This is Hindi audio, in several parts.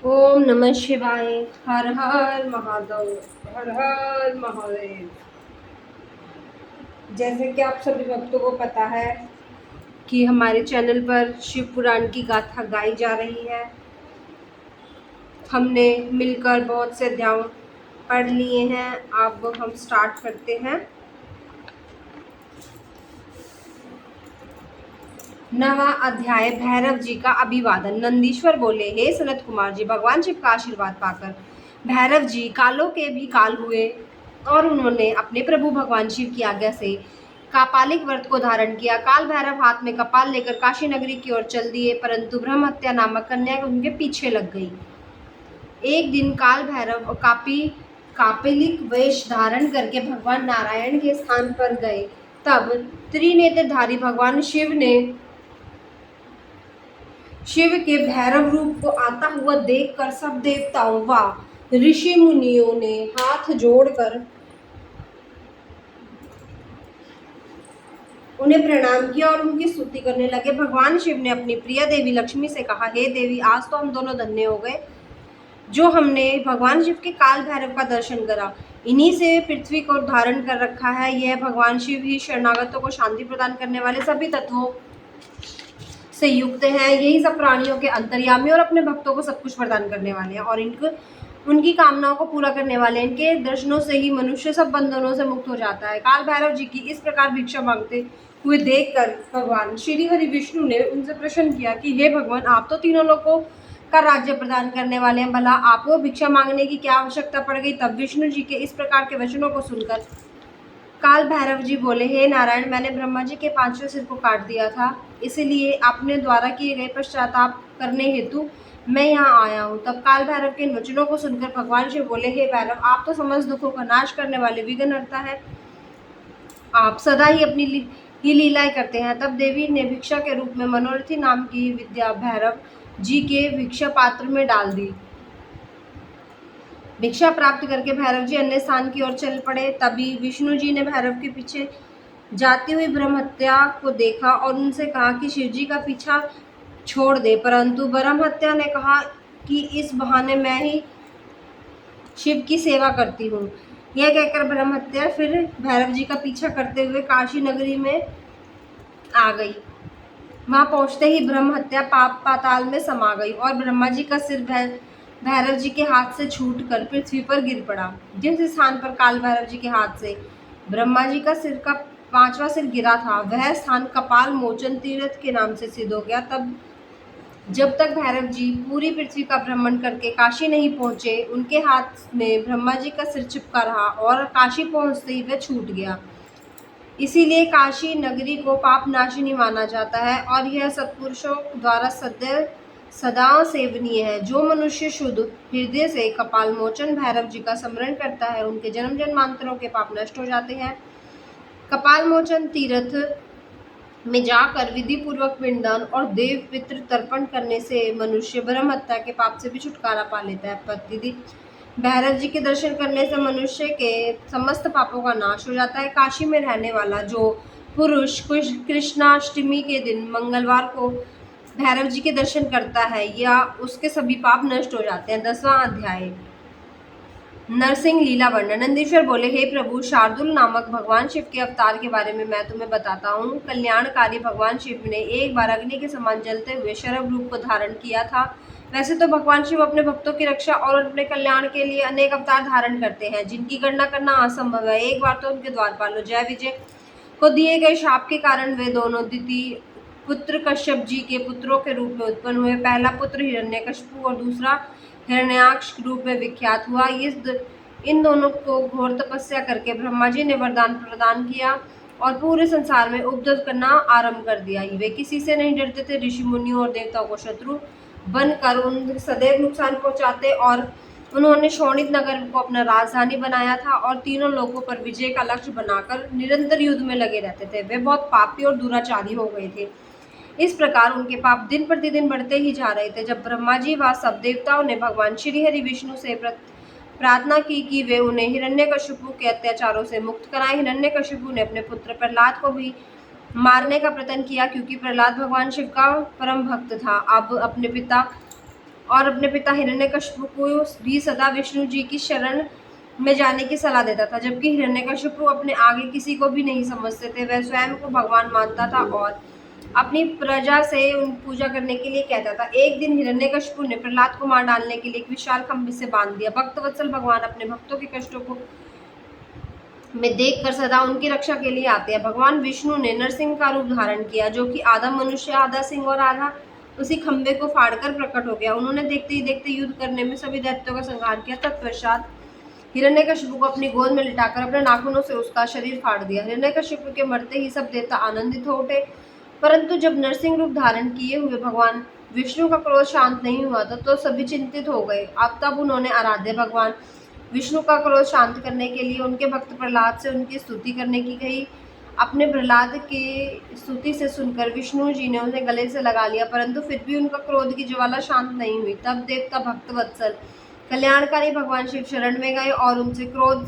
ओम नमः शिवाय। हर हर महादेव। हर हर महादेव। जैसे कि आप सभी भक्तों को पता है कि हमारे चैनल पर शिव पुराण की गाथा गाई जा रही है। हमने मिलकर बहुत से अध्याय पढ़ लिए हैं। अब हम स्टार्ट करते हैं। नवा अध्याय भैरव जी का अभिवादन। नंदीश्वर बोले, हे सनत कुमार जी, भगवान शिव का आशीर्वाद पाकर भैरव जी कालों के भी काल हुए और उन्होंने अपने प्रभु भगवान शिव की आज्ञा से कापालिक व्रत को धारण किया। काल भैरव हाथ में कपाल लेकर काशी नगरी की ओर चल दिए, परंतु ब्रह्म हत्या नामक कन्या उनके पीछे लग गई। एक दिन काल भैरव कापालिक वेश धारण करके भगवान नारायण के स्थान पर गए। तब त्रिनेत्रधारी भगवान शिव के भैरव रूप को आता हुआ देखकर सब देवताओं व ऋषि मुनियों ने हाथ जोड़कर उन्हें प्रणाम किया और उनकी स्तुति करने लगे। भगवान शिव ने अपनी प्रिय देवी लक्ष्मी से कहा, हे देवी, आज तो हम दोनों धन्य हो गए जो हमने भगवान शिव के काल भैरव का दर्शन करा। इन्हीं से पृथ्वी को धारण कर रखा है। यह भगवान शिव ही शरणागतों को शांति प्रदान करने वाले सभी तत्वों से युक्त हैं। यही सब प्राणियों के अंतर्यामी और अपने भक्तों को सब कुछ प्रदान करने वाले हैं और उनकी कामनाओं को पूरा करने वाले हैं। इनके दर्शनों से ही मनुष्य सब बंधनों से मुक्त हो जाता है। काल भैरव जी की इस प्रकार भिक्षा मांगते हुए देखकर भगवान श्री हरि विष्णु ने उनसे प्रश्न किया कि हे भगवान, आप तो तीनों लोगों का राज्य प्रदान करने वाले हैं, भला आपको भिक्षा मांगने की क्या आवश्यकता पड़ गई। तब विष्णु जी के इस प्रकार के वचनों को सुनकर काल भैरव जी बोले, हे नारायण, मैंने ब्रह्मा जी के 5वें सिर को काट दिया था, इसलिए अपने द्वारा किए गए पश्चाताप करने हेतु मैं यहाँ आया हूँ। तब काल भैरव के वचनों को सुनकर भगवान शिव बोले, हे भैरव, आप तो समस्त दुखों का नाश करने वाले विघ्नहर्ता है, आप सदा ही अपनी लीलाएं करते हैं। तब देवी ने भिक्षा के रूप में मनोरथी नाम की विद्या भैरव जी के भिक्षा पात्र में डाल दी। भिक्षा प्राप्त करके भैरव जी अन्य स्थान की ओर चल पड़े। तभी विष्णु जी ने भैरव के पीछे जाती हुई ब्रह्महत्या को देखा और उनसे कहा कि शिव जी का पीछा छोड़ दे, परंतु ब्रह्महत्या ने कहा कि इस बहाने मैं ही शिव की सेवा करती हूँ। यह कहकर ब्रह्महत्या फिर भैरव जी का पीछा करते हुए काशी नगरी में आ गई। वहां पहुंचते ही ब्रह्महत्या पाप पाताल में समा गई और ब्रह्मा जी का सिर भैरव जी के हाथ से छूटकर पृथ्वी पर गिर पड़ा। जिस स्थान पर काल भैरव जी के हाथ से ब्रह्मा जी का सिर का 5वां सिर गिरा था, वह स्थान कपाल मोचन तीर्थ के नाम से सिद्ध हो गया। तब जब तक भैरव जी पूरी पृथ्वी का भ्रमण करके काशी नहीं पहुंचे, उनके हाथ में ब्रह्मा जी का सिर चिपका रहा और काशी पहुंचते ही वह छूट गया। इसीलिए काशी नगरी को पाप नाशिनी माना जाता है और यह सत्पुरुषों द्वारा सदा सेवनीय है। जो मनुष्य शुद्ध हृदय से कपाल मोचन भैरव जी का स्मरण करता है, उनके जन्म जन्मांतरों के पाप नष्ट हो जाते हैं। कपाल मोचन तीर्थ में जाकर विधि पूर्वक पिंडदान और देव पितृ तर्पण करने से मनुष्य ब्रह्म हत्या के पाप से भी छुटकारा पा लेता है। प्रतिदिन भैरव जी के दर्शन करने से मनुष्य के समस्त पापों का नाश हो जाता है। काशी में रहने वाला जो पुरुष कृष्णाष्टमी के दिन मंगलवार को भैरव जी के दर्शन करता है या उसके सभी पाप नष्ट हो जाते हैं। 10वां अध्याय नरसिंह लीला वर्णन। नंदीश्वर बोले, हे प्रभु, शार्दुल नामक भगवान शिव के अवतार के बारे में मैं तुम्हें बताता हूँ। कल्याणकारी भगवान शिव ने एक बार अग्नि के समान जलते हुए शरभ रूप को धारण किया था। वैसे तो भगवान शिव अपने भक्तों की रक्षा और अपने कल्याण के लिए अनेक अवतार धारण करते हैं, जिनकी गणना करना असंभव है। एक बार तो उनके द्वारपालों जय विजय को दिए गए शाप के कारण वे दोनों द्वितीय पुत्र कश्यप जी के पुत्रों के रूप में उत्पन्न हुए। पहला पुत्र हिरण्यकशिपु और दूसरा हिरण्याक्ष रूप में विख्यात हुआ। इन दोनों को घोर तपस्या करके ब्रह्मा जी ने वरदान प्रदान किया और पूरे संसार में उपद्रव करना आरंभ कर दिया। वे किसी से नहीं डरते थे। ऋषि मुनियों और देवताओं को शत्रु बनकर उन सदैव नुकसान पहुंचाते और उन्होंने शोणित नगर को अपना राजधानी बनाया था और तीनों लोगों पर विजय का लक्ष्य बनाकर निरंतर युद्ध में लगे रहते थे। वे बहुत पापी और दुराचारी हो गए थे। इस प्रकार उनके पाप दिन प्रतिदिन बढ़ते ही जा रहे थे। जब ब्रह्मा जी व सब देवताओं ने भगवान श्री हरि विष्णु से प्रार्थना की कि वे उन्हें हिरण्यकशिपु के अत्याचारों से मुक्त कराएं, हिरण्यकशिपु ने अपने पुत्र प्रहलाद को भी मारने का प्रयत्न किया, क्योंकि प्रहलाद भगवान शिव का परम भक्त था। अब अपने पिता और अपने पिता हिरण्यकशिपु को भी सदा विष्णु जी की शरण में जाने की सलाह देता था, जबकि हिरण्यकशिपु अपने आगे किसी को भी नहीं समझते थे। वह स्वयं को भगवान मानता था और अपनी प्रजा से उन पूजा करने के लिए कहता था। एक दिन हिरण्यकशिपु ने प्रहलाद को मार डालने के लिए एक विशाल खंभे से बांध दिया। भक्तवत्सल भगवान अपने भक्तों के कष्टों को में देख कर सदा उनकी रक्षा के लिए आते हैं। भगवान विष्णु ने नरसिंह का रूप धारण किया, जो कि आधा मनुष्य, आधा सिंह और आधा उसी खंभे को फाड़कर प्रकट हो गया। उन्होंने देखते ही देखते युद्ध करने में सभी दैत्यों का संहार किया। तत्पश्चात हिरण्यकशिपु को अपनी गोद में लिटाकर अपने नाखूनों से उसका शरीर फाड़ दिया। हिरण्यकशिपु के मरते ही सब देवता आनंदित हो उठे, परंतु जब नरसिंह रूप धारण किए हुए भगवान विष्णु का क्रोध शांत नहीं हुआ था, तो सभी चिंतित हो गए। अब तब उन्होंने आराध्य भगवान विष्णु का क्रोध शांत करने के लिए उनके भक्त प्रहलाद से उनकी स्तुति करने की कही। अपने प्रहलाद की स्तुति से सुनकर विष्णु जी ने उन्हें गले से लगा लिया, परंतु फिर भी उनका क्रोध की ज्वाला शांत नहीं हुई। तब देवता भक्तवत्सल कल्याणकारी भगवान शिव शरण में गए और उनसे क्रोध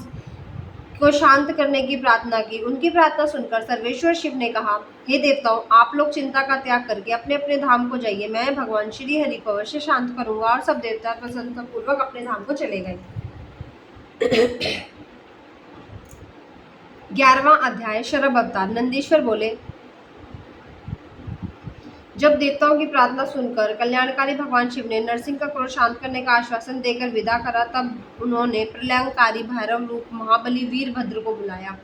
को शांत करने की प्रार्थना की। उनकी प्रार्थना सुनकर सर्वेश्वर शिव ने कहा, हे देवताओं, आप लोग चिंता का त्याग करके अपने अपने धाम को जाइए। मैं भगवान श्री हरि को अवश्य शांत करूंगा। और सब देवता प्रसन्नतापूर्वक अपने धाम को चले गए। 11वां अध्याय शरभ अवतार। नंदीश्वर बोले, जब देवताओं की प्रार्थना सुनकर कल्याणकारी भगवान शिव ने नरसिंह का क्रोध शांत करने का आश्वासन देकर विदा करा, तब उन्होंने प्रलयंकारी भैरव रूप महाबली वीरभद्र को बुलाया।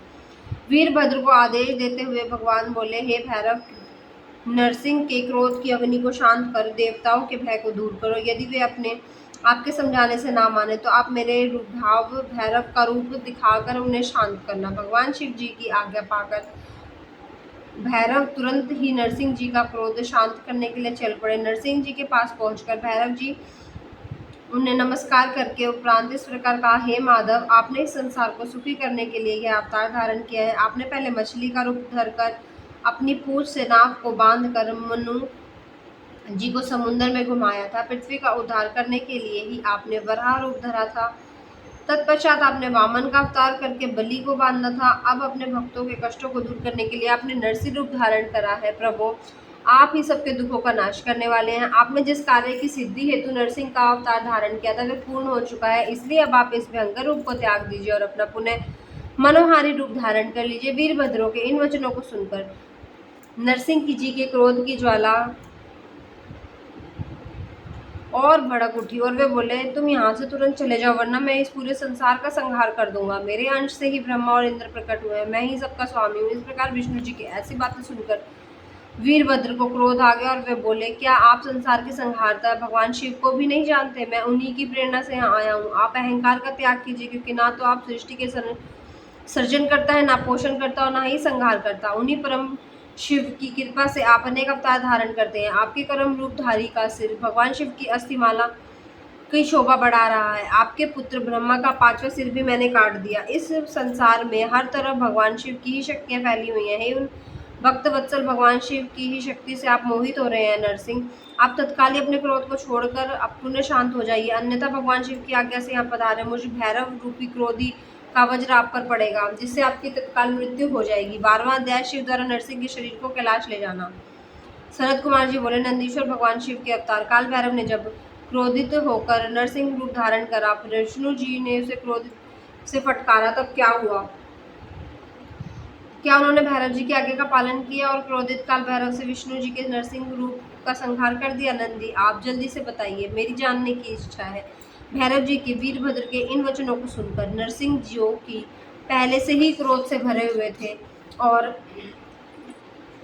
वीरभद्र को आदेश देते हुए भगवान बोले, हे भैरव, नरसिंह के क्रोध की अग्नि को शांत कर देवताओं के भय को दूर करो। यदि वे अपने आपके समझाने से ना माने तो आप मेरे भाव भैरव का रूप दिखाकर उन्हें शांत करना। भगवान शिव जी की आज्ञा पाकर भैरव तुरंत ही नरसिंह जी का क्रोध शांत करने के लिए चल पड़े। नरसिंह जी के पास पहुंचकर भैरव जी उन्हें नमस्कार करके उपरांत इस प्रकार कहा, हे माधव, आपने इस संसार को सुखी करने के लिए यह अवतार धारण किया है। आपने पहले मछली का रूप धरकर अपनी पूंछ से नाव को बांधकर मनु जी को समुद्र में घुमाया था। पृथ्वी का उद्धार करने के लिए ही आपने वराह रूप धरा था। तत्पश्चात आपने वामन का अवतार करके बलि को बांधा था। अब अपने भक्तों के कष्टों को दूर करने के लिए आपने नरसिंह रूप धारण करा है। प्रभु, आप ही सबके दुखों का नाश करने वाले हैं। आपने जिस कार्य की सिद्धि हेतु नरसिंह का अवतार धारण किया था, वह पूर्ण हो चुका है। इसलिए अब आप इस भयंकर रूप को त्याग दीजिए और अपना पुनः मनोहारी रूप धारण कर लीजिए। वीरभद्रों के इन वचनों को सुनकर नरसिंह जी के क्रोध की ज्वाला और भड़क उठी और वे बोले, तुम यहाँ से तुरंत चले जाओ, वरना मैं इस पूरे संसार का संहार कर दूंगा। मेरे अंश से ही ब्रह्मा और इंद्र प्रकट हुए हैं, मैं ही सबका स्वामी हूँ। इस प्रकार विष्णु जी की ऐसी बातें सुनकर वीरभद्र को क्रोध आ गया और वे बोले, क्या आप संसार के संहारता भगवान शिव को भी नहीं जानते? मैं उन्हीं की प्रेरणा से यहाँ आया हूँ। आप अहंकार का त्याग कीजिए, क्योंकि ना तो आप सृष्टि के सर्जन करता है, ना पोषण करता और ना ही संहार करता। उन्हीं परम शिव की कृपा से आप अनेक अवतार धारण करते हैं। आपके कर्म रूपधारी का सिर भगवान शिव की अस्थिमाला की शोभा बढ़ा रहा है। आपके पुत्र ब्रह्मा का 5वां सिर भी मैंने काट दिया। इस संसार में हर तरफ भगवान शिव की ही शक्तियां फैली हुई हैं। हे उन भक्त वत्सल, भगवान शिव की ही शक्ति से आप मोहित हो रहे हैं। नरसिंह, आप तत्काल ही अपने क्रोध को छोड़कर अब पुनः शांत हो जाइए, अन्यथा भगवान शिव की आज्ञा से यहाँ पधारे मुझ भैरव रूपी क्रोधी का वज्र आप पर पड़ेगा, जिससे आपकी तत्काल मृत्यु हो जाएगी। 12वां अध्याय शिव द्वारा नरसिंह के शरीर को कैलाश ले जाना। सनत कुमार जी बोले, नंदीश्वर भगवान शिव के अवतार काल भैरव ने जब क्रोधित होकर नरसिंह रूप धारण करा, विष्णु जी ने उसे क्रोधित से फटकारा, तब क्या हुआ? क्या उन्होंने भैरव जी की आज्ञा का पालन किया और क्रोधित काल भैरव से विष्णु जी के नरसिंह रूप का संहार कर दिया? नंदी, आप जल्दी से बताइए, मेरी जानने की इच्छा है। भैरव जी के वीरभद्र के इन वचनों को सुनकर नरसिंह जो की पहले से ही क्रोध से भरे हुए थे और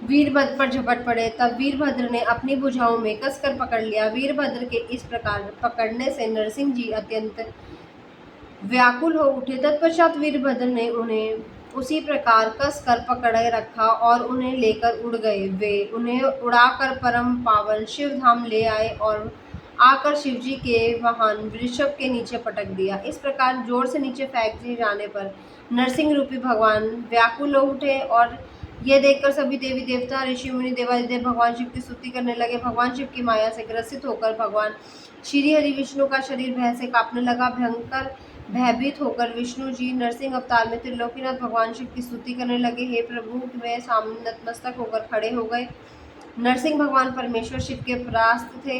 वीरभद्र पर झपट पड़े, तब वीरभद्र ने अपनी भुजाओं में कसकर पकड़ लिया। वीरभद्र के इस प्रकार पकड़ने से नरसिंह जी अत्यंत व्याकुल हो उठे। तत्पश्चात वीरभद्र ने उन्हें उसी प्रकार कस कर पकड़े रखा और उन्हें लेकर उड़ गए। वे उन्हें उड़ाकर परम पावन शिव धाम ले आए और आकर शिवजी के वाहन वृषभ के नीचे पटक दिया। इस प्रकार जोर से नीचे फेंक दिए जाने पर नरसिंह रूपी भगवान व्याकुल हो उठे और यह देखकर सभी देवी देवता, ऋषि मुनि, देवादिदेव भगवान शिव की स्तुति करने लगे। भगवान शिव की माया से ग्रसित होकर भगवान श्री हरि विष्णु का शरीर भय से कांपने लगा। भयंकर भयभीत होकर विष्णु जी नरसिंह अवतार में त्रिलोकीनाथ भगवान शिव की स्तुति करने लगे। हे प्रभु, वे सामने नतमस्तक होकर खड़े हो गए। नरसिंह भगवान परमेश्वर शिव के परास्त थे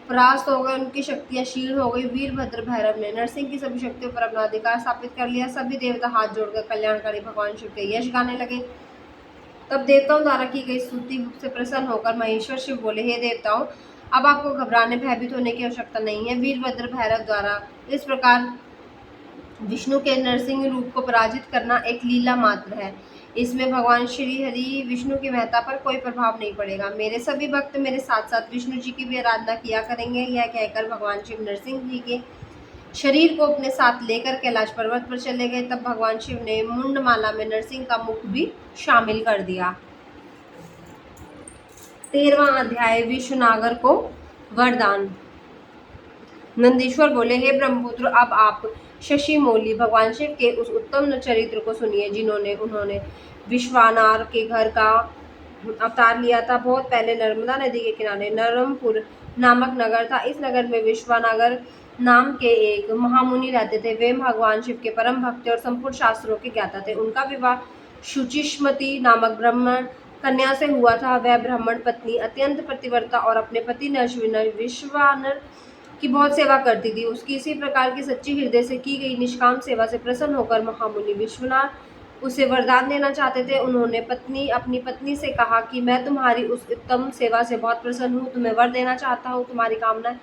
परास्त हो गए, उनकी शक्तियां क्षीण हो गई। वीरभद्र भैरव ने नरसिंह की सभी शक्तियों पर अपना अधिकार स्थापित कर लिया। सभी देवता हाथ जोड़कर कल्याणकारी भगवान शिव के यश गाने लगे। तब देवताओं द्वारा की गई स्तुति से प्रसन्न होकर महेश्वर शिव बोले, हे देवताओं, अब आपको घबराने भयभीत होने की आवश्यकता नहीं है। वीरभद्र भैरव द्वारा इस प्रकार विष्णु के नरसिंह रूप को पराजित करना एक लीला मात्र है। इसमें भगवान श्री हरि विष्णु की महत्ता पर कोई प्रभाव नहीं पड़ेगा। मेरे सभी भक्त मेरे साथ साथ विष्णु जी की भी आराधना किया करेंगे। यह कहकर भगवान शिव नरसिंह जी के शरीर को अपने साथ लेकर कैलाश पर्वत पर चले गए। तब भगवान शिव ने मुंडमाला में नरसिंह का मुख भी शामिल कर दिया। 13वां अध्याय, विश्वनागर को वरदान। नंदीश्वर बोले, हे ब्रह्मपुत्र, अब आप शशि मौली भगवान शिव के उस उत्तम चरित्र को सुनिए जिन्होंने उन्होंने विश्वानार के घर का अवतार लिया था। बहुत पहले नर्मदा नदी के किनारे नरमपुर नामक नगर था। इस नगर में विश्वानागर नाम के एक महामुनि रहते थे। वे भगवान शिव के परम भक्त और संपूर्ण शास्त्रों के ज्ञाता थे। उनका विवाह शुचिष्मति नामक ब्राह्मण कन्या से हुआ था। वह ब्राह्मण पत्नी अत्यंत पतिव्रता और अपने पति विश्वानर की बहुत सेवा करती थी। उसकी इसी प्रकार की सच्ची हृदय से की गई निष्काम सेवा से प्रसन्न होकर महामुनि विश्वनाथ उसे वरदान देना चाहते थे। उन्होंने अपनी पत्नी से कहा कि मैं तुम्हारी उस उत्तम सेवा से बहुत प्रसन्न हूँ, तुम्हें वर देना चाहता हूँ, तुम्हारी कामना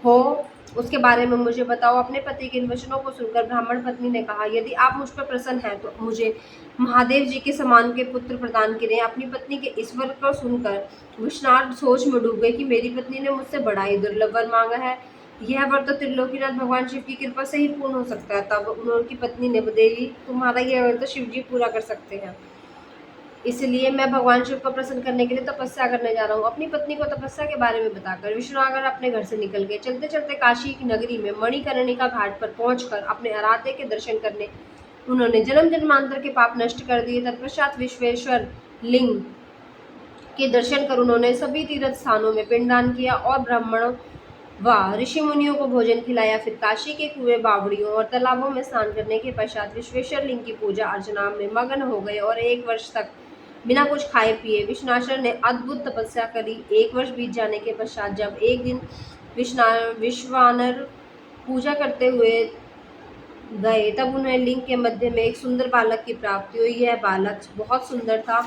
हो उसके बारे में मुझे बताओ। अपने पति के इन वचनों को सुनकर ब्राह्मण पत्नी ने कहा, यदि आप मुझ पर प्रसन्न हैं तो मुझे महादेव जी के समान के पुत्र प्रदान करें। अपनी पत्नी के इस वर को सुनकर विश्वनाथ सोच में डूब गए कि मेरी पत्नी ने मुझसे बड़ा ही दुर्लभ वर मांगा है। यह वर तो त्रिलोकीनाथ भगवान शिव की कृपा से ही पूर्ण हो सकता है। तब उनकी पत्नी ने देवी, तुम्हारा यह वर तो शिव जी पूरा कर सकते हैं, इसलिए मैं भगवान शिव को प्रसन्न करने के लिए तपस्या करने जा रहा हूँ। अपनी पत्नी को तपस्या के बारे में बताकर विश्वनागर अपने घर से निकल गए। चलते चलते काशी की नगरी में मणिकर्णिका घाट पर पहुंचकर अपने आराध्य के दर्शन करने उन्होंने जन्म जन्मांतर के पाप नष्ट कर दिए। तत्पश्चात विश्वेश्वर लिंग के दर्शन कर उन्होंने सभी तीर्थ स्थानों में पिंडदान किया और ब्राह्मणों व ऋषि मुनियों को भोजन खिलाया। फिर काशी के कुएं, बावड़ियों और तालाबों में स्नान करने के पश्चात विश्वेश्वर लिंग की पूजा अर्चना में मग्न हो गए और 1 वर्ष तक बिना कुछ खाए पिए विश्वनाशर ने अद्भुत तपस्या करी। 1 वर्ष बीत जाने के पश्चात जब एक दिन विश्वानर पूजा करते हुए गए, तब उन्हें लिंग के मध्य में एक सुंदर बालक की प्राप्ति हुई। यह बालक बहुत सुंदर था,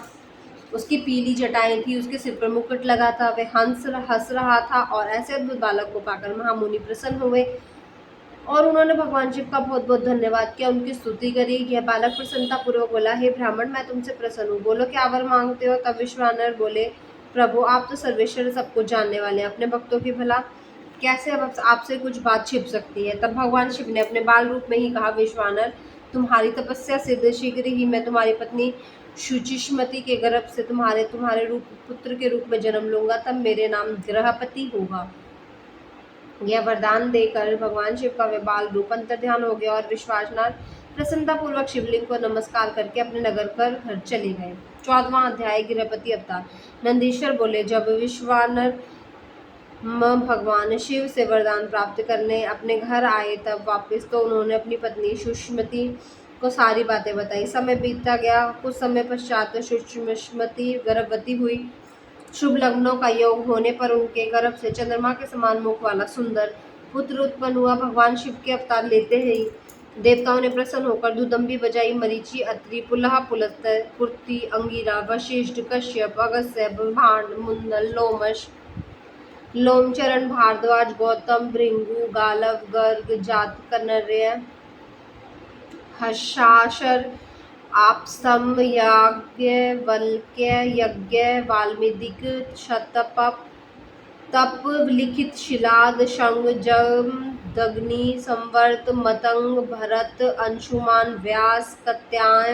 उसकी पीली जटाएं थी, उसके सिर पर मुकुट लगा था, वह हंस रहा था और ऐसे अद्भुत बालक को पाकर महामुनि प्रसन्न हुए और उन्होंने भगवान शिव का बहुत बहुत धन्यवाद किया, उनकी स्तुति करी। यह बालक प्रसन्नता पूर्वक बोला, हे ब्राह्मण, मैं तुमसे प्रसन्न हूँ, बोलो क्या वर मांगते हो। तब विश्वानर बोले, प्रभु, आप तो सर्वेश्वर सब कुछ जानने वाले हैं, अपने भक्तों की भला कैसे अब आपसे कुछ बात छिप सकती है। तब भगवान शिव ने अपने बाल रूप में ही कहा, विश्वानर, तुम्हारी तपस्या सिद्ध, शीघ्र ही मैं तुम्हारी पत्नी शुचिष्मति के गर्भ से तुम्हारे पुत्र के रूप में जन्म लूंगा, तब मेरे नाम ग्रहपति होगा। यह वरदान देकर भगवान शिव का वे बाल रूप अंतर ध्यान हो गया और विश्वासनाथ प्रसन्नता पूर्वक शिवलिंग को नमस्कार करके अपने नगर पर घर चले गए। 14वां अध्याय, गृहपति अवतार। नंदीश्वर बोले, जब विश्वानर भगवान शिव से वरदान प्राप्त करने अपने घर आए, तब वापस तो उन्होंने अपनी पत्नी सुष्मति को सारी बातें बताई। समय बीतता गया। कुछ समय पश्चात सुष्मति गर्भवती हुई। शुभ लग्नों का योग होने पर उनके गर्भ से चंद्रमा के समान मुख वाला सुंदर पुत्र उत्पन्न हुआ। भगवान शिव के अवतार लेते ही देवताओं ने प्रसन्न होकर दुदंबी बजाई। मरीचि, अत्रि, पुलह, पुलस्त्य, कुर्ती, अंगिरा, वशिष्ठ, कश्यप, अगस्त्य, ब्रह्मांड, मुंदल, लोमश, लोमचरण, भारद्वाज, गौतम, भृंगु, गालव, गर्ग, जात, कनर्य, हर्षाशर, आपस्तंभ, याज्ञवल्क्य, यज्ञ, वाल्मीदिक, शतपथ, तप, लिखित, शिलाद, शंग, जम, दग्नि, संवर्त, मतंग, भरत, अंशुमान, व्यास, कत्याय,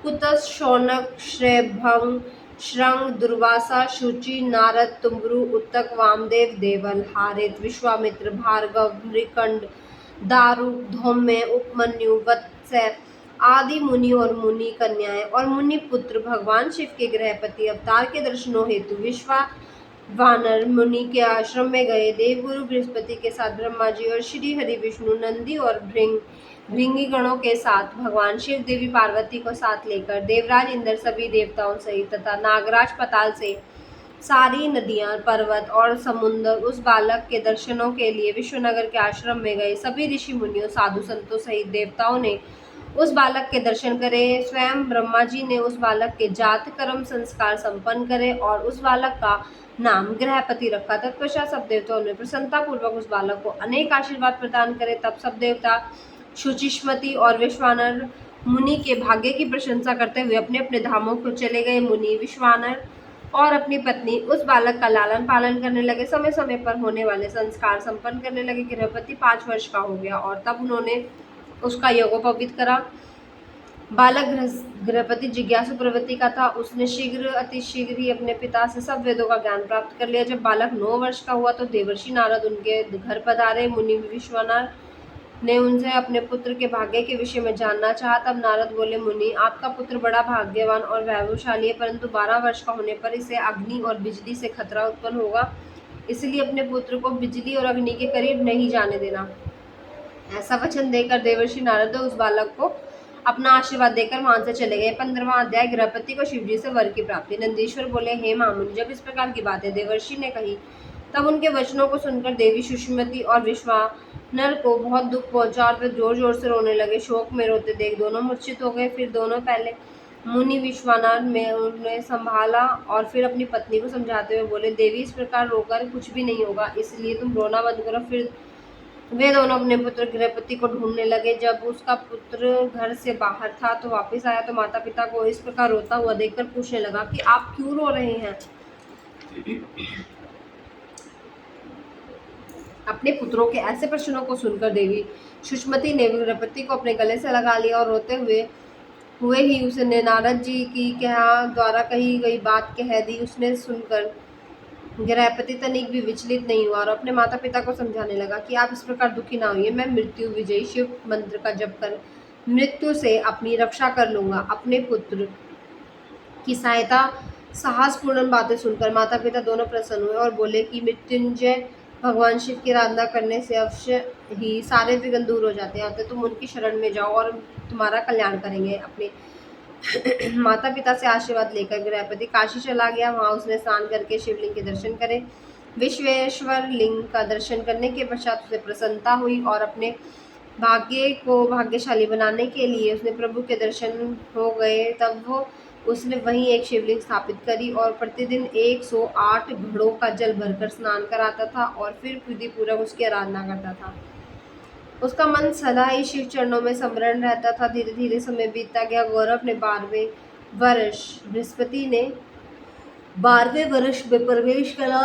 कुतस, शौनक, श्रेभंग, श्रंग, दुर्वासा, शुचि, नारद, तुम्बरु, उत्तक, वामदेव, देवल, हारित, विश्वामित्र, भार्गव, मृकंड, दारुक, धौम्य, उपमन्यु, वत्स्य आदि मुनि और मुनि कन्याएं और मुनि पुत्र भगवान शिव के गृहपति अवतार के दर्शनों हेतु विश्वावानर मुनि के आश्रम में गए। देवगुरु बृहस्पति के साथ ब्रह्मा जी और श्री हरि विष्णु, नंदी और भृंगी गणों के साथ भगवान शिव, देवी पार्वती को साथ लेकर देवराज इंद्र, सभी देवताओं सहित तथा नागराज पाताल से सारी नदियां, पर्वत और समुद्र उस बालक के दर्शनों के लिए विश्वनगर के आश्रम में गए। सभी ऋषि मुनियों, साधु संतों सहित देवताओं ने उस बालक के दर्शन करे। स्वयं ब्रह्मा जी ने उस बालक के जात कर्म संस्कार संपन्न करे और उस बालक का नाम गृहपति रखा। तत्पश्चात सब देवताओं ने प्रसन्नता पूर्वक उस बालक को अनेक आशीर्वाद प्रदान करे। तब सब देवता शुचिष्मति और विश्वानर मुनि के भाग्य की प्रशंसा करते हुए अपने अपने धामों को चले गए। मुनि विश्वानर और अपनी पत्नी उस बालक का लालन पालन करने लगे। समय समय पर होने वाले संस्कार संपन्न करने लगे। गृहपति 5 वर्ष का हो गया और तब उन्होंने उसका यज्ञोपवीत करा। बालक गृहपति जिज्ञासु प्रवृत्ति का था। उसने शीघ्र अतिशीघ्र ही अपने पिता से सब वेदों का ज्ञान प्राप्त कर लिया। जब बालक 9 वर्ष का हुआ तो देवर्षि नारद उनके घर पधारे। मुनि विश्वनाथ ने उनसे अपने पुत्र के भाग्य के विषय में जानना चाहा। तब नारद बोले, मुनि, आपका पुत्र बड़ा भाग्यवान और वैभवशाली है, परंतु 12 वर्ष का होने पर इसे अग्नि और बिजली से खतरा उत्पन्न होगा, इसलिए अपने पुत्र को बिजली और अग्नि के करीब नहीं जाने देना। ऐसा वचन देकर देवर्षि नारद उस बालक को अपना आशीर्वाद देकर वहां से चले गए। 15वां अध्याय। गृहपति को शिवजी से वर की प्राप्ति। नंदीश्वर बोले, हे मामुनि, जब इस प्रकार की बातें देवर्षि ने कही तब उनके वचनों को सुनकर देवी सुषमति और विश्वानर को बहुत दुख पहुंचा और वे जोर जोर से रोने लगे। शोक में रोते देख दोनों मूर्छित हो गए। फिर दोनों पहले मुनि विश्वानर में उन्हें संभाला और फिर अपनी पत्नी को समझाते हुए बोले, देवी, इस प्रकार रोकर कुछ भी नहीं होगा, इसलिए तुम रोना बंद करो। फिर वे दोनों अपने पुत्र गृहपति को ढूंढने लगे। जब उसका पुत्र घर से बाहर था तो वापस आया तो माता पिता को इस प्रकार रोता हुआ देखकर पूछने लगा कि आप क्यों रो रहे हैं। अपने पुत्रों के ऐसे प्रश्नों को सुनकर देवी सुषमति ने गृहपति को अपने गले से लगा लिया और रोते हुए ही उसने नारद जी की द्वारा कही गई बात कह दी। उसने सुनकर गृहपति तनिक भी विचलित नहीं हुआ और अपने माता पिता को समझाने लगा कि आप इस प्रकार दुखी ना होइए, मैं मृत्यु विजयी शिव मंत्र का जप कर मृत्यु से अपनी रक्षा कर लूंगा। अपने पुत्र की सहायता साहसपूर्ण बातें सुनकर माता पिता दोनों प्रसन्न हुए और बोले कि मृत्युंजय भगवान शिव की आराधना करने से अवश्य ही सारे विघ्न दूर हो जाते हैं। तुम उनकी शरण में जाओ और तुम्हारा कल्याण करेंगे। अपने माता पिता से आशीर्वाद लेकर गृहपति काशी चला गया। वहां उसने स्नान करके शिवलिंग के दर्शन करे। विश्वेश्वर लिंग का दर्शन करने के पश्चात उसे प्रसन्नता हुई और अपने भाग्य को भाग्यशाली बनाने के लिए उसने प्रभु के दर्शन हो गए। तब उसने वहीं एक शिवलिंग स्थापित करी और प्रतिदिन 108 घड़ों का जल भरकर स्नान कराता था और फिर विधि पूर्वक उसकी आराधना करता था। उसका मन सदा ही शिव चरणों में समरण रहता था। धीरे धीरे समय बीतता गया। गौरव ने 12वें वर्ष बृहस्पति ने 12वें वर्ष में प्रवेश करा।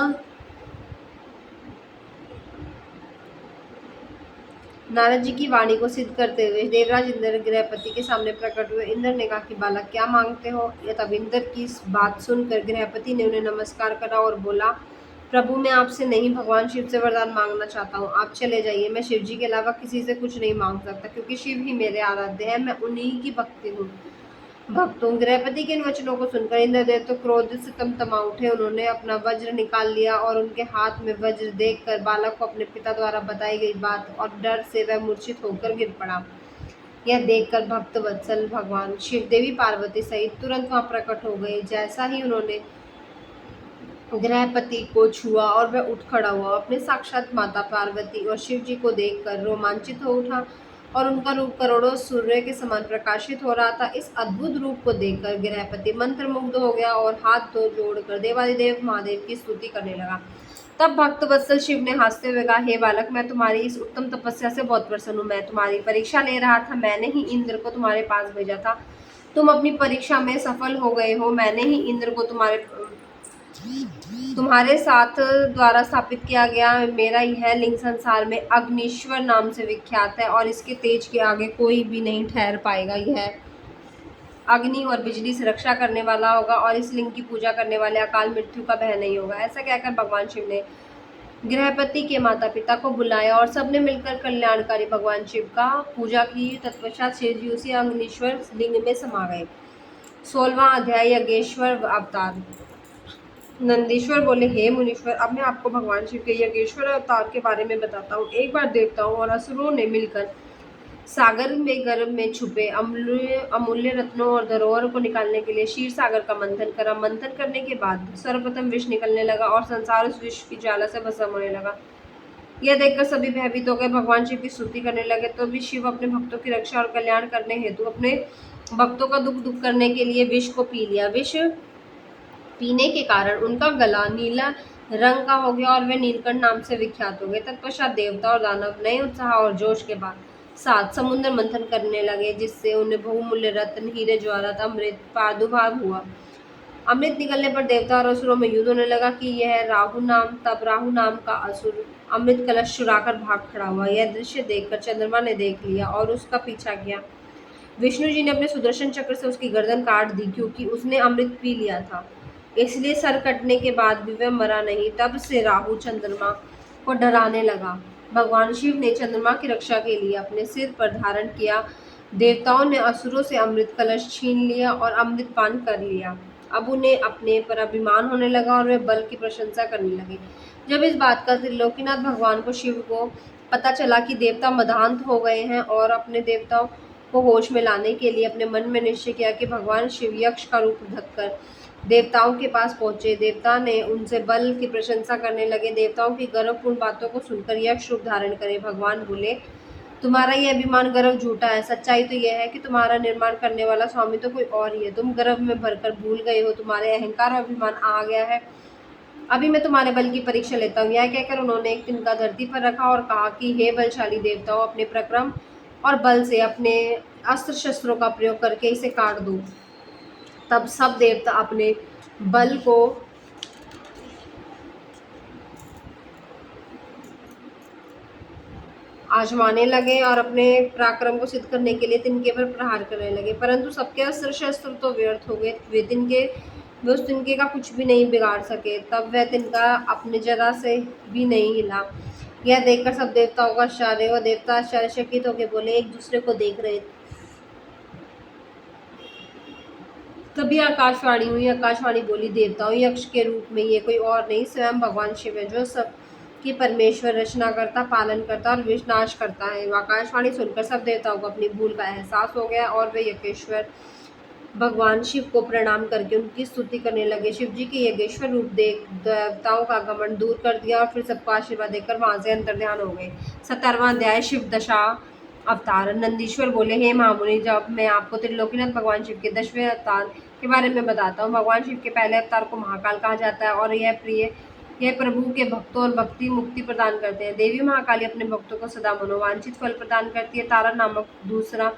नारद जी की वाणी को सिद्ध करते हुए देवराज इंद्र गृहपति के सामने प्रकट हुए। इंद्र ने कहा कि बालक, क्या मांगते हो। तब इंद्र की बात सुनकर गृहपति ने उन्हें नमस्कार करा और बोला, प्रभु, मैं आपसे नहीं भगवान शिव से वरदान मांगना चाहता हूँ। आप चले जाइए। मैं शिव जी के अलावा किसी से कुछ नहीं मांग सकता, क्योंकि शिव ही मेरे आराध्य है। मैं उन्हीं की भक्त हूँ। गृहपति के इन वचनों को सुनकर इंद्रदेव तो क्रोध से तमतमा उठे। उन्होंने अपना वज्र निकाल लिया और उनके हाथ में वज्र देखकर बालक को अपने पिता द्वारा बताई गई बात और डर से वह मूर्छित होकर गिर पड़ा। यह देखकर भक्त वत्सल भगवान शिव देवी पार्वती सहित तुरंत वहां प्रकट हो गए। जैसा ही उन्होंने गृहपति को छुआ और वह उठ खड़ा हुआ, अपने साक्षात माता पार्वती और शिव जी को देखकर रोमांचित हो उठा और उनका रूप करोड़ों सूर्य के समान प्रकाशित हो रहा था। इस अद्भुत रूप को देखकर गृहपति मंत्रमुग्ध हो गया और हाथ धो जोड़कर देवादिदेव महादेव की स्तुति करने लगा। तब भक्त वत्सल शिव ने हंसते हुए कहा, हे बालक, मैं तुम्हारी इस उत्तम तपस्या से बहुत प्रसन्न हूँ। मैं तुम्हारी परीक्षा ले रहा था। मैंने ही इंद्र को तुम्हारे पास भेजा था। तुम अपनी परीक्षा में सफल हो गए हो। मैंने ही इंद्र को तुम्हारे साथ द्वारा स्थापित किया गया। मेरा यह लिंग संसार में अग्निश्वर नाम से विख्यात है और इसके तेज के आगे कोई भी नहीं ठहर पाएगा। यह अग्नि और बिजली से रक्षा करने वाला होगा और इस लिंग की पूजा करने वाले अकाल मृत्यु का भय नहीं होगा। ऐसा कहकर भगवान शिव ने गृहपति के माता पिता को बुलाया और सबने मिलकर कल्याणकारी भगवान शिव का पूजा की। तत्पश्चात शिव जी उसी अग्निश्वर लिंग में समा गए। 16वां अध्याय। यज्ञेश्वर अवतार। नंदीश्वर बोले, हे मुनीश्वर, अब मैं आपको भगवान शिव के यज्ञेश्वर अवतार के बारे में बताता हूँ। एक बार देवताओं और असुरों ने मिलकर सागर में गर्भ में छुपे अमूल्य अमूल्य रत्नों और धरोहर को निकालने के लिए क्षीर सागर का मंथन करा। मंथन करने के बाद सर्वप्रथम विष निकलने लगा और संसार उस विष की ज्वाला से भस्म होने लगा। यह देखकर सभी भयभीत हो गए, भगवान शिव की स्तुति करने लगे। तो भी शिव अपने भक्तों की रक्षा और कल्याण करने हेतु अपने भक्तों का दुख दूर करने के लिए विष को पी लिया। विष पीने के कारण उनका गला नीला रंग का हो गया और वे नीलकंठ नाम से विख्यात हो गए। तत्पश्चात देवता और दानव नए उत्साह और जोश के बाद साथ समुद्र मंथन करने लगे, जिससे उन्हें बहुमूल्य रत्न, हीरे, जवाहरात, अमृत प्रादुर्भाव हुआ। अमृत निकलने पर देवता और असुरों में युद्ध होने लगा कि यह राहु नाम का असुर अमृत कलश चुराकर भाग खड़ा हुआ। यह दृश्य देखकर चंद्रमा ने देख लिया और उसका पीछा किया। विष्णु जी ने अपने सुदर्शन चक्र से उसकी गर्दन काट दी, क्योंकि उसने अमृत पी लिया था, इसलिए सर कटने के बाद भी वह मरा नहीं। तब से राहु चंद्रमा को डराने लगा। भगवान शिव ने चंद्रमा की रक्षा के लिए अपने सिर पर धारण किया। देवताओं ने असुरों से अमृत कलश छीन लिया और अमृत पान कर लिया। अब उन्हें अपने पर अभिमान होने लगा और वे बल की प्रशंसा करने लगे। जब इस बात का त्रिलोकीनाथ भगवान को शिव को पता चला कि देवता मदान्त हो गए हैं, और अपने देवताओं को होश में लाने के लिए अपने मन में निश्चय किया कि भगवान शिव यक्ष का रूप धरकर देवताओं के पास पहुंचे। देवता ने उनसे बल की प्रशंसा करने लगे। देवताओं की गर्वपूर्ण बातों को सुनकर यक्ष रूप धारण करे भगवान बोले, तुम्हारा यह अभिमान गर्व झूठा है। सच्चाई तो यह है कि तुम्हारा निर्माण करने वाला स्वामी तो कोई और ही है। तुम गर्व में भरकर भूल गए हो, तुम्हारे अहंकार और अभिमान आ गया है। अभी मैं तुम्हारे बल की परीक्षा लेता हूँ। यह कहकर उन्होंने एक तिनका धरती पर रखा और कहा कि हे बलशाली देवताओं, अपने पराक्रम और बल से अपने अस्त्र शस्त्रों का प्रयोग करके इसे काट दो। तब सब देवता अपने बल को आजमाने लगे और अपने पराक्रम को सिद्ध करने के लिए तिनके पर प्रहार करने लगे, परंतु सबके अस्त्र शस्त्र तो व्यर्थ हो गए। वे उस तिनके का कुछ भी नहीं बिगाड़ सके। तब वह तिनका अपने जरा से भी नहीं हिला। यह देखकर सब देवताओं का आश्चर्य हुआ। देवता आश्चर्यचकित होकर बोले, एक दूसरे को देख रहे। तभी आकाशवाणी हुई। आकाशवाणी बोली, देवताओं, यक्ष के रूप में ये कोई और नहीं, स्वयं भगवान शिव है, जो सब की परमेश्वर, रचना करता, पालन करता और विनाश करता है। आकाशवाणी सुनकर सब देवताओं को अपनी भूल का एहसास हो गया और वे यज्ञेश्वर भगवान शिव को प्रणाम करके उनकी स्तुति करने लगे। शिव जी के यज्ञेश्वर रूप देख देवताओं का घमंड दूर कर दिया और फिर सबको आशीर्वाद देकर वहां से अंतर्ध्यान हो गए। 17वां अध्याय, शिव दशा अवतार। नंदीश्वर बोले, हे महामुनि, जब मैं आपको त्रिलोकीनाथ भगवान शिव के 10वें अवतार के बारे में बताता हूँ। भगवान शिव के पहले अवतार को महाकाल कहा जाता है और यह प्रभु के भक्तों और भक्ति मुक्ति प्रदान करते हैं। देवी महाकाली अपने भक्तों को सदा मनोवांछित फल प्रदान करती है। तारा नामक दूसरा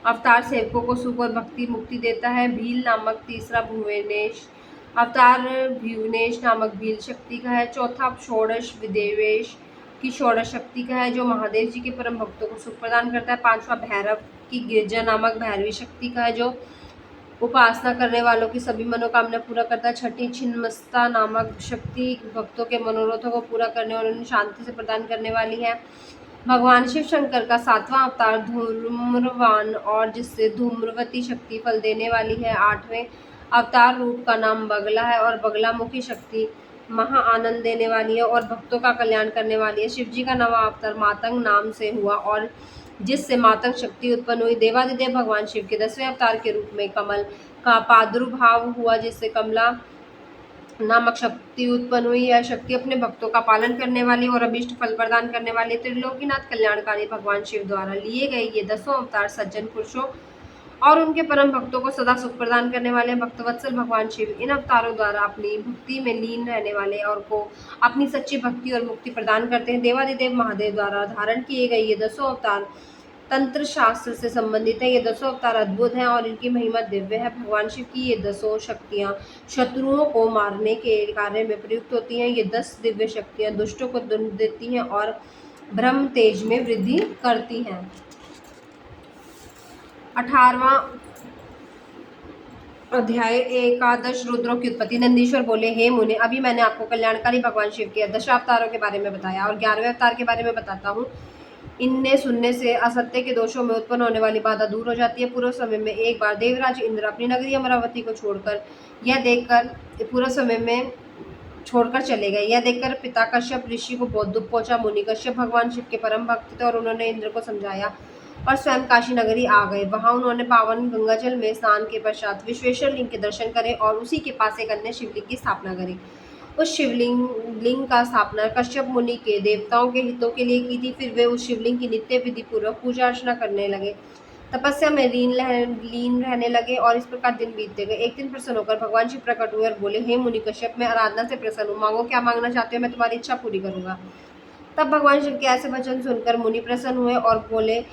अवतार सेवकों को सुख और भक्ति मुक्ति देता है। भील नामक तीसरा भुवनेश अवतार भुवनेश नामक भील शक्ति का है। चौथा षोडश विदेवेश की षोडश शक्ति का है, जो महादेव जी के परम भक्तों को सुख प्रदान करता है। पांचवा भैरव की गिरजा नामक भैरवी शक्ति का है, जो उपासना करने वालों की सभी मनोकामना पूरा करता है। छठी छिन्नमस्ता नामक शक्ति भक्तों के मनोरथों को पूरा करने और उन्हें शांति से प्रदान करने वाली है। भगवान शिव शंकर का 7वां अवतार धूम्रवान, और जिससे धूम्रवती शक्ति फल देने वाली है। 8वें अवतार रूप का नाम बगला है और बगलामुखी शक्ति महा आनंद देने वाली है और भक्तों का कल्याण करने वाली है। शिव जी का 9वां अवतार मातंग नाम से हुआ और जिससे मातंग शक्ति उत्पन्न हुई। देवादिदेव भगवान शिव के 10वें अवतार के रूप में कमल का प्रादुर्भाव हुआ, जिससे कमला नामक शक्ति उत्पन्न हुई। यह शक्ति अपने भक्तों का पालन करने वाली और अभिष्ट फल प्रदान करने वाली। त्रिलोकीनाथ कल्याणकारी भगवान शिव द्वारा लिए गए ये 10 अवतार सज्जन पुरुषों और उनके परम भक्तों को सदा सुख प्रदान करने वाले भक्तवत्सल भगवान शिव इन अवतारों द्वारा अपनी भक्ति में लीन रहने वाले और को अपनी सच्ची भक्ति और मुक्ति प्रदान करते हैं। देवादिदेव महादेव द्वारा धारण किए गए ये 10 अवतार तंत्र शास्त्र से संबंधित है। ये 10 अवतार अद्भुत हैं और इनकी महिमा दिव्य है। भगवान शिव की ये 10 शक्तियाँ शत्रुओं को मारने के कार्य में प्रयुक्त होती हैं। ये 10 दिव्य शक्तियाँ दुष्टों को दंड देती हैं और ब्रह्म तेज में वृद्धि करती हैं। 18वां अध्याय, एकादश रुद्रों की उत्पत्ति। नंदीश्वर बोले, हे मुने, अभी मैंने आपको कल्याणकारी भगवान शिव के 10 अवतारों के बारे में बताया और 11वें अवतार के बारे में बताता हूँ। इनने सुनने से असत्य के दोषों में उत्पन्न होने वाली बाधा दूर हो जाती है। पूर्व समय में एक बार देवराज इंद्र अपनी नगरी अमरावती को छोड़कर चले गए। यह देखकर पिता कश्यप ऋषि को बहुत दुख पहुंचा। मुनि कश्यप भगवान शिव के परम भक्त थे और उन्होंने इंद्र को समझाया और स्वयं काशी नगरी आ गए। वहां उन्होंने पावन गंगाजल में स्नान के पश्चात विश्वेश्वर लिंग के दर्शन करे और उसी के पास एक अन्य शिवलिंग की स्थापना करी। उस शिवलिंग लिंग का स्थापना कश्यप मुनि के देवताओं के हितों के लिए की थी। फिर वे उस शिवलिंग की नित्य विधि पूर्वक पूजा अर्चना करने लगे, तपस्या में लीन रहने लगे और इस प्रकार दिन बीतते गए। एक दिन प्रसन्न होकर भगवान शिव प्रकट हुए और बोले, हे मुनि कश्यप, मैं आराधना से प्रसन्न हूँ, मांगो क्या मांगना चाहते हो, मैं तुम्हारी इच्छा पूरी करूंगा। तब भगवान शिव के ऐसे वचन सुनकर मुनि प्रसन्न हुए और बोले,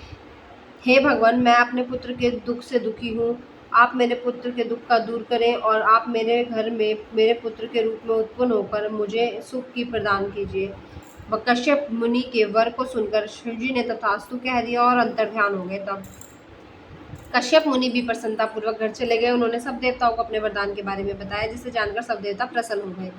हे भगवान, मैं अपने पुत्र के दुख से दुखी हूँ, आप मेरे पुत्र के दुख का दूर करें और आप मेरे घर में मेरे पुत्र के रूप में उत्पन्न होकर मुझे सुख की प्रदान कीजिए। कश्यप मुनि के वर को सुनकर शिवजी ने तथास्तु कह दिया और अंतर्ध्यान हो गए। तब कश्यप मुनि भी प्रसन्नता पूर्वक घर चले गए। उन्होंने सब देवताओं को अपने वरदान के बारे में बताया, जिसे जानकर सब देवता प्रसन्न हो गए।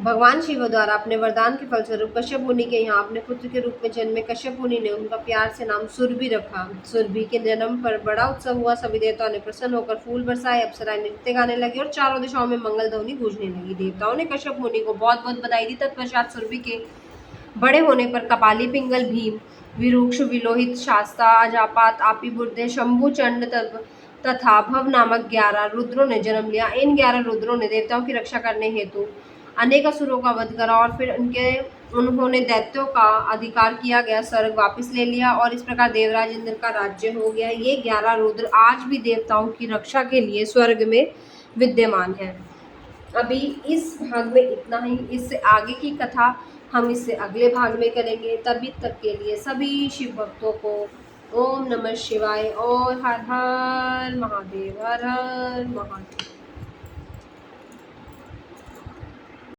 भगवान शिव द्वारा अपने वरदान के फलस्वरूप कश्यप मुनि के यहाँ अपने पुत्र के रूप में जन्मे कश्यप मुनि ने उनका प्यार से नाम सुरभि रखा। सुरभि के जन्म पर बड़ा उत्सव हुआ। सभी देवताओं ने प्रसन्न होकर फूल बरसाए, अप्सराएं नृत्य गाने लगी और चारों दिशाओं में मंगल ध्वनि गूंजने लगी। देवताओं ने कश्यप मुनि को बहुत बहुत बधाई दी। तत्पश्चात सुरभि के बड़े होने पर कपाली, पिंगल, भीम, विरूक्ष, विलोहित, शास्ता, अजापात, आपिबुर्दे, शंभु, चंड तथा भव नामक 11 रुद्रों ने जन्म लिया। इन 11 रुद्रों ने देवताओं की रक्षा करने हेतु अनेक असुरों का वध करा और फिर उन्होंने दैत्यों का अधिकार किया गया स्वर्ग वापस ले लिया और इस प्रकार देवराज इंद्र का राज्य हो गया। ये 11 रुद्र आज भी देवताओं की रक्षा के लिए स्वर्ग में विद्यमान है। अभी इस भाग में इतना ही। इससे आगे की कथा हम इससे अगले भाग में करेंगे। तभी तक के लिए सभी शिव भक्तों को ओम नमः शिवाय और हर हर महादेव, हर हर महादेव।